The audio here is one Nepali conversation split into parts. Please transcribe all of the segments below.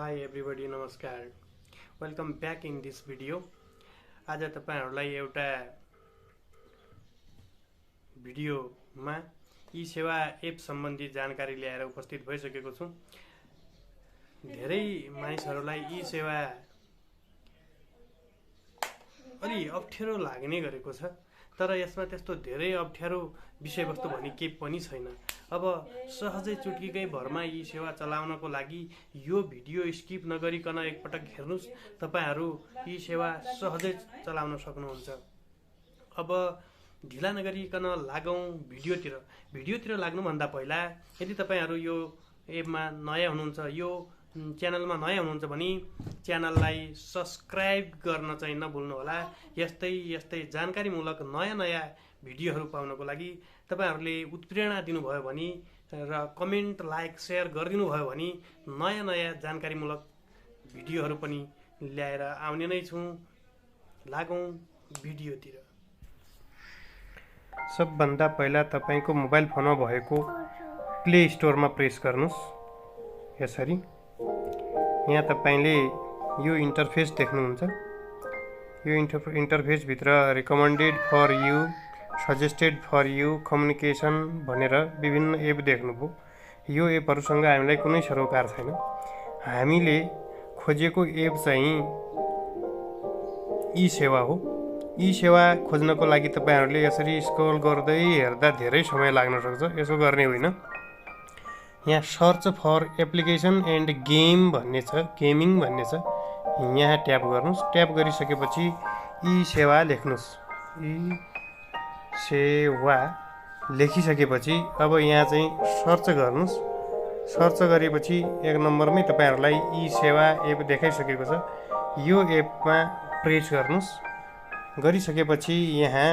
Hi everybody, नमस्कार. Welcome back in this video. आज तपाईहरुलाई एउटा भिडियोमा ई सेवा एप सम्बन्धी जानकारी ल्याएर उपस्थित भइसकेको छु. धेरै मानिसहरुलाई ई सेवा अलि अप्ठ्यारो लाग्ने गरेको छ, तर यसमा त्यस्तो धेरै अप्ठ्यारो विषयवस्तु भनी केही पनि छैन. अब सहजै चुटकीकै भरमा यी सेवा चलाउनको लागि यो भिडियो स्किप नगरिकन एकपटक हेर्नुस्. तपाईहरु यी सेवा सहजै चलाउन सक्नुहुन्छ. अब ढिला नगरिकन लागौं भिडियोतिर लाग्नुभन्दा पहिला यदि तपाईहरु यो एपमा नयाँ हुनुहुन्छ, यो च्यानलमा नयाँ हुनुहुन्छ भने च्यानललाई सब्स्क्राइब गर्न चाहिँ नभुल्नु होला. यस्तै जानकारीमूलक नयाँ भिडियोहरु पाउनको लागि तपाईहरुले उत्प्रेरणा दिनुभयो भने र कमेन्ट, लाइक, शेयर गरिदिनु भयो भने नयाँ जानकारीमूलक भिडियोहरु पनि ल्याएर आउने नै छु. लागौं भिडियोतिर. सबभन्दा पहिला तपाईको मोबाइल फोनमा भएको प्ले स्टोरमा प्रेस गर्नुस्. यसरी यहाँ तपाईले यो इन्टरफेस देख्नुहुन्छ. यो इन्टरफेस भित्र recommended for you, suggested for you, communication भनेर विभिन्न एप देख्नुभयो. यो एपहरुसँग हामीलाई कुनै सरोकार छैन. हामीले खोजेको एप चाहिँ ई सेवा हो. ई सेवा खोज्नको लागि तपाईहरुले यसरी स्क्रल गर्दै हेर्दा धेरै समय लाग्न सक्छ. यसो गर्ने होइन. यहाँ search for application and game भन्ने छ, गेमिङ भन्ने छ. यहाँ ट्याप गर्नुस्. ट्याप गरिसकेपछि ई सेवा लेख्नुस्. ई सेवा लेखिसकेपछि अब यहाँ चाहिँ सर्च गर्नुस्. सर्च गरेपछि एक नम्बरमै तपाईहरुलाई ई सेवा एप देखाइसकेको छ. यो एपमा प्रेस गर्नुस्. गरिसकेपछि यहाँ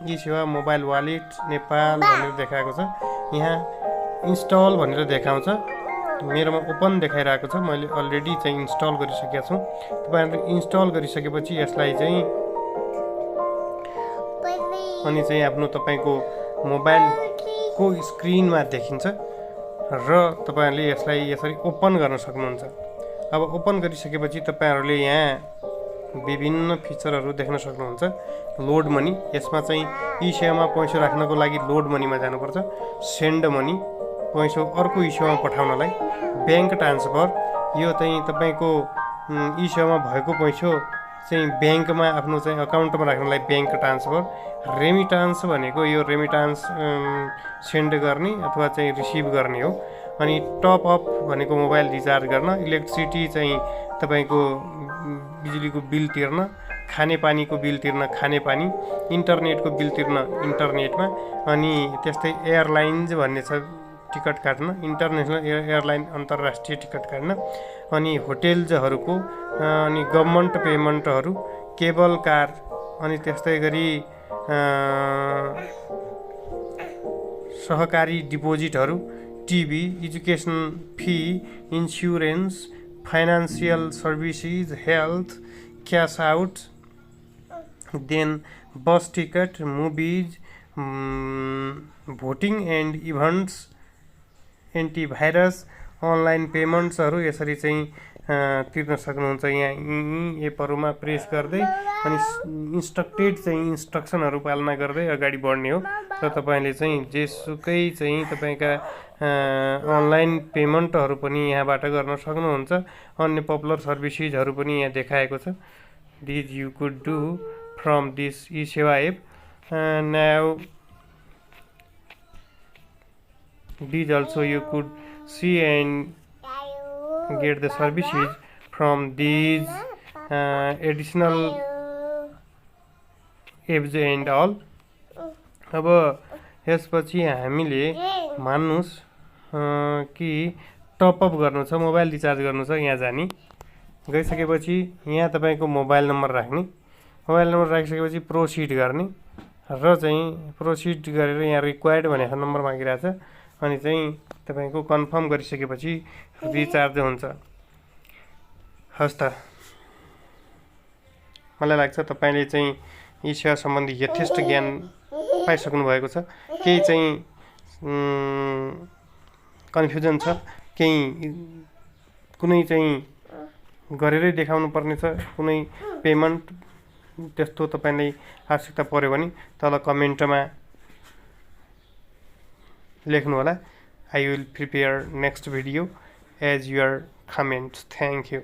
ई सेवा मोबाइल वालेट नेपाल भनेर देखाएको छ. यहाँ इन्स्टल भनेर देखाउँछ. मेरोमा ओपन देखाइरहेको छ. मैले अलरेडी चाहिँ इन्स्टल गरिसकेको छु. तपाईहरुले इन्स्टल गरिसकेपछि यसलाई चाहिँ अनि चाहिँ आफ्नो तपाईको मोबाइलको स्क्रिनमा देखिन्छ र तपाईहरुले यसलाई यसरी ओपन गर्न सक्नुहुन्छ. अब ओपन गरिसकेपछि तपाईहरुले यहाँ विभिन्न फिचरहरु देख्न सक्नुहुन्छ. लोड मनी, यसमा चाहिँ ई सेवामा पैसा राख्नको लागि लोड मनीमा जानुपर्छ. सेन्ड मनी, पैसा अर्को ई सेवामा पठाउनलाई. बैंक ट्रान्सफर, यो चाहिँ तपाईको ई सेवामा भएको पैसा चाहिँ बैंकमा आफ्नो चाहिँ अकाउन्टमा राख्नलाई बैंक ट्रान्सफर. रेमिटान्स भनेको यो रेमिटान्स सेन्ड गर्ने अथवा चाहिँ रिसिभ गर्ने हो. अनि टप अप भनेको मोबाइल रिचार्ज गर्न. इलेक्ट्रिसिटी चाहिँ तपाईको बिजुलीको बिल तिर्न. खानेपानीको बिल तिर्न खानेपानी. इन्टरनेटको बिल तिर्न इन्टरनेटमा. अनि त्यस्तै एयरलाइन्स भन्ने छ, टिकट काट्न. इन्टरनेसनल एयरलाइन अन्तर्राष्ट्रिय टिकट काट्न. अनि होटेल्सहरुको, अनि गभर्नमेन्ट पेमेन्टहरु, केबल कार, अनि त्यस्तै गरी सहकारी डिपोजिटहरु, TV, education fee, insurance, financial services, health, cash out, then bus ticket, movies, voting and events, antivirus, online पेमेन्ट्सहरु यसरी चाहिँ तिर्न सक्नुहुन्छ. यहाँ यी एपहरुमा प्रेस गर्दै अनि इन्स्ट्रक्टेड चाहिँ इन्स्ट्रक्सनहरु पालना गर्दै अगाडि बढ्ने हो. र तपाईले चाहिँ जेसुकै चाहिँ तपाईका अनलाइन पेमेन्टहरु पनि यहाँबाट गर्न सक्नुहुन्छ. अन्य पपुलर सर्भिसेसहरु पनि यहाँ देखाएको छ. This you could do from this e Sewa app. Now these also you could see and get the services from these additional apps and all. अब यसपछि हामीले मान्नुस् कि टप अप गर्नु छ, मोबाइल रिचार्ज गर्नु छ. यहाँ जाने. गइसकेपछि यहाँ तपाईको मोबाइल नम्बर राख्ने. मोबाइल नम्बर राखिसकेपछि प्रोसिड गर्ने र चाहिँ प्रोसिड गरेर यहाँ रिक्वायर्ड भनेको नम्बर मागिरहेछ. अनि चाहिँ तपाईको कन्फर्म गरिसकेपछि रिचार्ज हुन्छ. हस् त, मलाई लाग्छ तपाईले चाहिँ यी सेवा सम्बन्धी यथेष्ट ज्ञान पाइसक्नु भएको छ. केही चाहिँ कन्फ्युजन छ, केही कुनै चाहिँ गरेरै देखाउनु पर्ने छ। कुनै पेमेन्ट त्यस्तो तपाईलाई आवश्यकता पर्यो भने तल कमेन्टमा लेख्नु होला। I will prepare next video as your comments. Thank you.